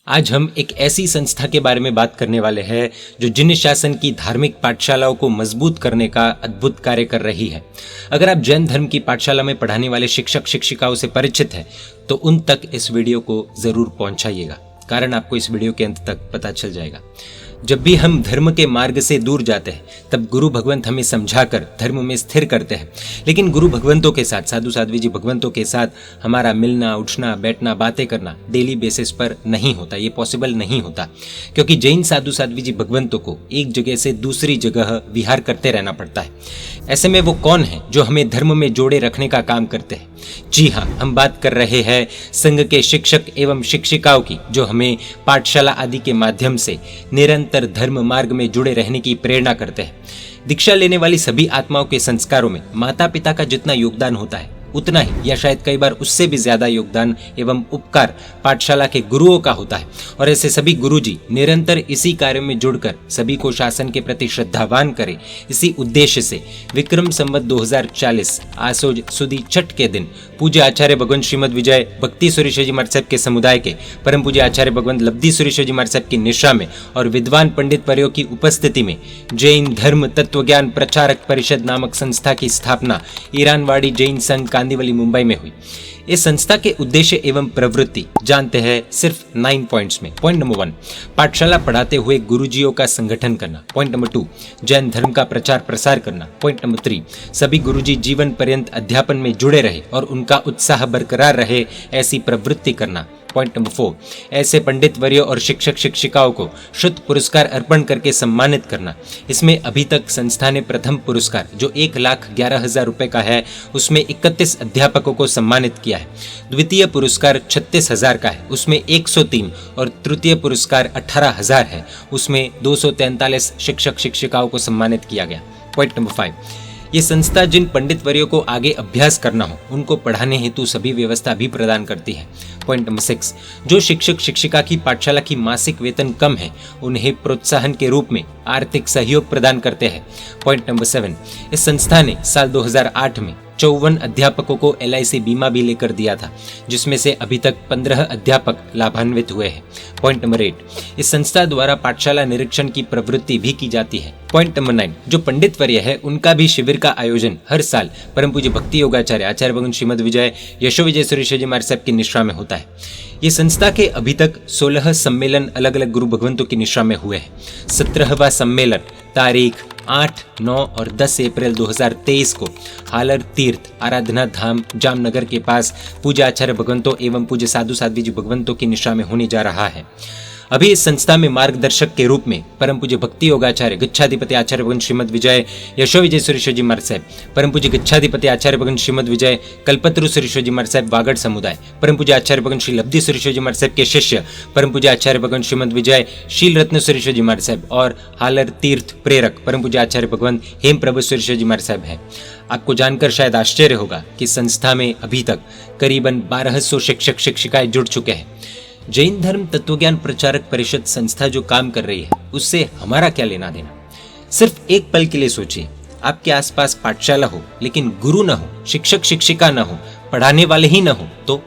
आज हम एक ऐसी संस्था के बारे में बात करने वाले हैं जो जिन शासन की धार्मिक पाठशालाओं को मजबूत करने का अद्भुत कार्य कर रही है। अगर आप जैन धर्म की पाठशाला में पढ़ाने वाले शिक्षक शिक्षिकाओं से परिचित हैं तो उन तक इस वीडियो को जरूर पहुंचाइएगा, कारण आपको इस वीडियो के अंत तक पता चल जाएगा। जब भी हम धर्म के मार्ग से दूर जाते हैं तब गुरु भगवंत हमें समझाकर धर्म में स्थिर करते हैं, लेकिन गुरु भगवंतों के साथ, साधु साध्वी जी भगवंतों के साथ हमारा मिलना, उठना, बैठना, बातें करना डेली बेसिस पर नहीं होता। ये पॉसिबल नहीं होता क्योंकि जैन साधु साध्वी जी भगवंतों को एक जगह से दूसरी जगह विहार करते रहना पड़ता है। ऐसे में वो कौन है जो हमें धर्म में जोड़े रखने का काम करते हैं? जी हाँ, हम बात कर रहे हैं संघ के शिक्षक एवं शिक्षिकाओं की, जो हमें पाठशाला आदि के माध्यम से निरंतर धर्म मार्ग में जुड़े रहने की प्रेरणा करते हैं। दीक्षा लेने वाली सभी आत्माओं के संस्कारों में माता पिता का जितना योगदान होता है उतना ही या शायद कई बार उससे भी ज्यादा योगदान एवं उपकार पाठशाला के गुरुओं का होता है। और ऐसे सभी गुरुजी निरंतर इसी कार्य में जुड़कर सभी को शासन के प्रति श्रद्धावान करें, इसी उद्देश्य से विक्रम संवत 2040 आसोज सुदी छठ के दिन पूज्य आचार्य भगवंत श्रीमद विजय भक्ति सुरेश्वर जी महाराज साहब के समुदाय के परम पूज्य आचार्य भगवंत लब्धि सुरेश्वर जी महाराज साहब की निशा में और विद्वान पंडित वर्यों की उपस्थिति में जैन धर्म तत्वज्ञान प्रचारक परिषद नामक संस्था की स्थापना ईरानवाड़ी जैन संघ कांदीवली मुंबई में हुई। इस संस्था के उद्देश्य एवं प्रवृत्ति जानते हैं सिर्फ 9 पॉइंट्स में। पॉइंट नंबर 1, पाठशाला पढ़ाते हुए गुरुजियों का संगठन करना। पॉइंट नंबर 2, जैन धर्म का प्रचार प्रसार करना। पॉइंट नंबर 3, सभी गुरुजी जीवन पर्यंत अध्यापन में जुड़े रहे और उनका उत्साह बरकरार रहे, ऐसी प्रवृत्ति करना। पॉइंट नंबर 4, ऐसे पंडित वर्यों और शिक्षक शिक्षिकाओं को शुद्ध पुरस्कार अर्पण करके सम्मानित करना। इसमें अभी तक संस्था ने प्रथम पुरस्कार जो 1,11,000 रुपए का है उसमें 31 अध्यापकों को सम्मानित किया है। द्वितीय पुरस्कार 36,000 का है, उसमें 103 और तृतीय पुरस्कार 18,000 है, उसमें 243 शिक्षक शिक्षिकाओं को सम्मानित किया गया। पॉइंट नंबर 5, ये संस्था जिन पंडित वर्यों को आगे अभ्यास करना हो उनको पढ़ाने हेतु सभी व्यवस्था भी प्रदान करती है। पॉइंट नंबर 6, जो शिक्षक शिक्षिका की पाठशाला की मासिक वेतन कम है उन्हें प्रोत्साहन के रूप में आर्थिक सहयोग प्रदान करते हैं। पॉइंट नंबर 7, इस संस्था ने साल 2008 में 54 अध्यापकों को LIC बीमा भी लेकर दिया था, जिसमें से अभी तक 15 अध्यापक लाभान्वित हुए हैं। पॉइंट नंबर 8, इस संस्था द्वारा पाठशाला निरीक्षण की प्रवृत्ति भी की जाती है। पॉइंट नंबर 9, जो पंडित वर्य है उनका भी शिविर का आयोजन हर साल परम पूज्य भक्ति योगाचार्य आचार्य भगवंत श्रीमद विजय यशो विजय सुरेश्वर जी महाराज साहब की निश्रा में होता है। ये संस्था के अभी तक 16 सम्मेलन अलग अलग गुरु भगवंतों की निश्रा में हुए हैं। 17वां सम्मेलन तारीख 8, 9 और 10 अप्रैल 2023 को हालर तीर्थ आराधना धाम जामनगर के पास पूज्य आचार्य भगवंतों एवं पूज्य साधु साध्वी जी भगवंतों की निशा में होने जा रहा है। अभी इस संस्था में मार्गदर्शक के रूप में परम पूज्य भक्ति योगाचार्य गच्छाधिपति आचार्य भगवंत श्रीमद विजय यशो विजय सुरेश्वर जी महाराज साहब, परम पूज्य गच्छाधिपति आचार्य भगवंत श्रीमद विजय कल्पतरु सुरेश्वर जी महाराज साहब वागड़ समुदाय, परम पूज्य आचार्य भगवंत श्री लब्धि सुरेश्वर जी महाराज साहब के शिष्य परम पूज्य आचार्य भगवंत श्रीमद विजय शील रत्न सुरेश्वर जी महाराज साहब और हालर तीर्थ प्रेरक परम पूज्य आचार्य भगवंत हेम प्रभु सुरेश्वर जी महाराज साहब है। आपको जानकर शायद आश्चर्य होगा कि संस्था में अभी तक करीबन 1200 शिक्षक शिक्षिकाएं जुड़ चुके हैं। जैन धर्म तत्वज्ञान प्रचारक परिषद संस्था जो काम कर रही है उससे हमारा क्या लेना देना? सिर्फ एक पल के लिए सोचिए, आपके आसपास पाठशाला हो लेकिन गुरु ना हो, शिक्षक शिक्षिका ना हो, पढ़ाने वाले ही ना हो, तो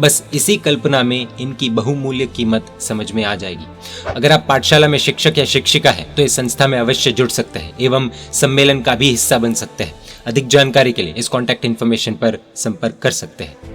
बस इसी कल्पना में इनकी बहुमूल्य कीमत समझ में आ जाएगी। अगर आप पाठशाला में शिक्षक या शिक्षिका है तो इस संस्था में अवश्य जुड़ सकते हैं एवं सम्मेलन का भी हिस्सा बन सकते हैं। अधिक जानकारी के लिए इस कॉन्टैक्ट इन्फॉर्मेशन पर संपर्क कर सकते हैं।